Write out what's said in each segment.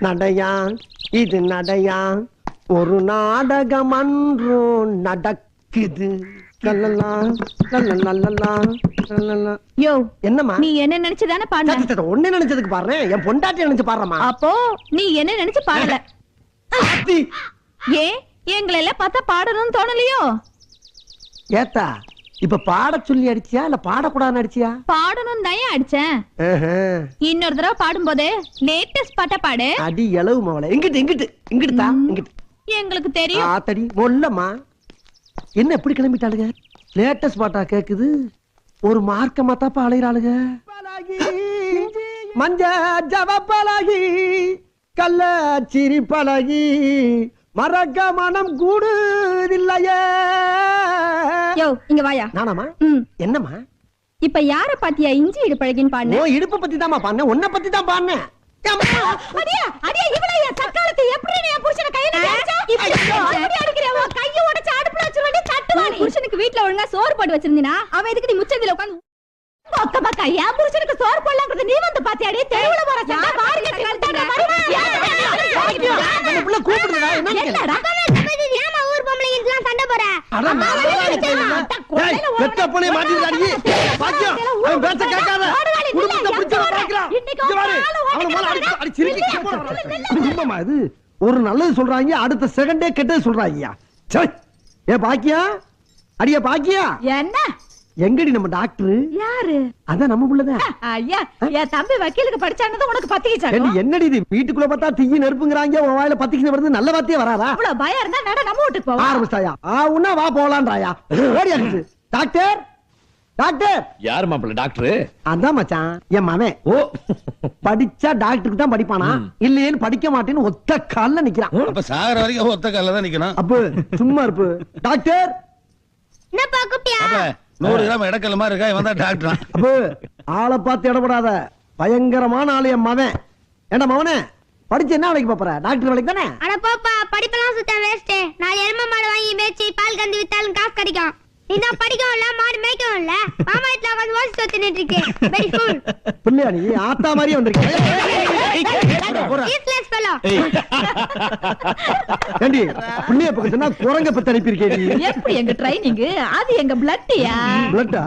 நடையா இது நடையா ஒரு நாடகம் அன்றோ நடக்குது. யோ என்னம்மா நீ என்ன நினைச்சுதானே பாடுன? ஒண்ணு நினைச்சதுக்கு பாடுற, என் பொண்டாட்டி நினைச்சு பாடுறமா. அப்போ நீ என்ன நினைச்சு பாடல? ஏன் எங்களை எல்லாம் பார்த்தா பாடணும்னு தோணலையோ? ஏத்தா இப்ப பாட சொல்லி அடிச்சியா இல்ல பாடக்கூடாதுன்னு அடிச்சியா? பாடணும் தான் அடிச்சேன். இன்னொரு தடவை பாடும் போதே லேட்டஸ்ட் பாட்டா பாடு. அடி எளவு மவளை. எங்கிட்டு எங்கிட்டு இங்கிட்டு தான் இங்கிட்டு. எங்களுக்கு தெரியும். ஆத்தடி மொல்லம்மா. என்ன எப்படி கிளம்பிட்டாளுங்க? லேட்டஸ்ட் பாட்டா கேக்குது. ஒரு மார்க்கமா தாப்பா அலையிறாளுங்க. மஞ்ச ஜவ பழகி கள்ள சிரி பழகி மரக்க மனம் கூடுதில்லையே. யோ இங்க வாயா. நானாமா? என்னம்மா? இப்ப யார பாத்தியா இஞ்சி இடு பழகின்னு பாடுன? ஓ இடுப்பு பத்தி தான்மா பாடுனேன், உன்னை பத்தி தான் பாடுனேன். அடியா அடியா இவளையா தக்காளத்தை எப்படி நீ புருஷனை கையில அடிச்சா? இப்படி அடிக்கறவ கைய உடைச்சு அடுப்புல வச்சிருவடி தட்டுவானே. புருஷனுக்கு வீட்ல ஒழுங்கா சோறு போட்டு வச்சிருந்தீனா அவ எதுக்கு நீ முச்சந்தில உட்கார்ந்து பக்க பக்க யா புருஷனுக்கு சோறு போடலாம்ங்கறது நீ வந்து பாத்தியாடி? தெருவுல போற சண்டை பாரு கட்டற மாதிரி. நம்ம புள்ள கூப்பிடுடா. என்னடா ஏமா ஊர் பொம்பளைங்கலாம் சண்டை போற? அட ஏய் வெட்ட புளி மாட்டிடாடி. பாக்கியம் அவன் பேச்ச கேட்காத. குடும்பத்தை பிடிச்சு பாக்குறான். இங்க பாரு அவன மேல அடி சிரிக்கி போறான். குடும்பமா இது? ஒரு நல்லது சொல்றாங்க, அடுத்த செகண்டே கெட்டது சொல்றாங்கயா. சே ஏ பாக்கியா, அடியே பாக்கியா. என்ன எங்கடி நம்ம டாக்டர்? யாரு? அத நம்ம புள்ளதான். ஐயா என் தம்பி வக்கீலுக்கு படிச்சானது உனக்கு பத்திக்கிச்சாங்க. என்னடி இது வீட்டுக்குள்ள பார்த்தா தீய நெருப்புங்கறாங்க, உன் வாயில பத்திக்கிச்சு வருது, நல்ல வார்த்தையே வராதா? அவ்வளவு பயம் இருந்தா நட நம்ம வீட்டுக்கு போவா. ஆரம்பிச்சாயா? உன்ன வா போலாம்ன்றாயா. ஓடி அடிச்சு. Doctor doctor. யார் மாப்பிள்ள டாக்டர்? அதான் மச்சான் என் மவன். ஓ படிச்சா டாக்டருக்கு தான் படிப்பானா, இல்லையேன்னு படிக்க மாட்டேன்னு ஒத்த கால்ல நிக்கிறான். அப்ப சாகர வரைக்கும் ஒத்த கால்ல தான் நிக்கணும். அப்ப சும்மா இருப்பு. டாக்டர் என்னப்பா குட்டியா? அப்ப 100 கிராம் இடக்கல்ல மாதிரி இருக்கா, இவன் தான் டாக்டர். அப்ப ஆளை பார்த்து இடப்படாத, பயங்கரமான ஆளு என் மவன். ஏண்டா மவனே படிச்சு என்ன வேலைக்கு போற? டாக்டர் வேலைக்கு தானே? அட போப்பா, படிப்பெல்லாம் சுத்த வேஸ்ட். நான் எருமை மாடு வாங்கி மேய்ச்சி பால் கந்து வித்தாலும் காசு கிடைக்கும். இதான் படிக்கவும் இல்ல, மாடு மேய்க்கவும் இல்ல, மாமா வீட்டுல வந்து வாசி சொத்துட்டு இருக்கேன். Very cool. பிள்ளையா நீ? ஆத்தா மாதிரியே வந்திருக்கேன். Useless fellow. ஏண்டி பிள்ளைய பக்கம் சொன்னா குரங்க பத்தி அனுப்பியிருக்கேன். எப்படி எங்க ட்ரைனிங்? அது எங்க பிளட்டியா? பிளட்டா?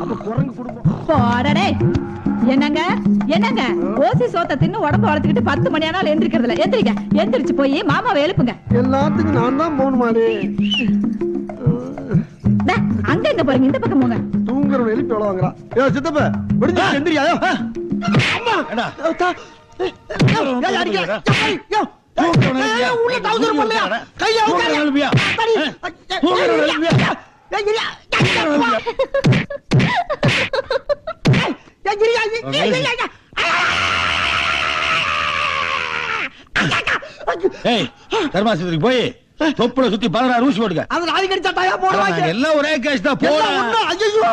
அப்ப குரங்கு குடும்பம். போடடே. என்னங்க என்னங்க ஓசி சோத்த தின்னு உடம்பு வளர்த்துக்கிட்டு 10 மணி ஆனாலும் எந்திரிக்கிறதுல எந்திரிக்க. எந்திரிச்சு போய் மாமாவை எழுப்புங்க. எல்லாத்துக்கும் நான் தான் போகணுமாடே. அங்க எங்க போறீங்க? இந்த பக்கம் போங்க. தூங்குறவன் எழுப்பி எவ்வளவு வாங்குறான்? ஏ சித்தப்ப விடுஞ்சா எந்திரியா. அம்மா ஏடா ஏய் அடிக்க. யோ உள்ள டவுசர் போடலையா? கைய ஊத்தாத. எழுப்பியா? எழுப்பியா? ஏய் தர்மாசத்துக்கு போய் தொப்புல சுத்தி 16 ஊசி போடுங்க. அது நாளை கடிச்சா தாயா போடுவாங்க. எல்லாம் ஒரே கேஸ் தான் போடா. ஐயோ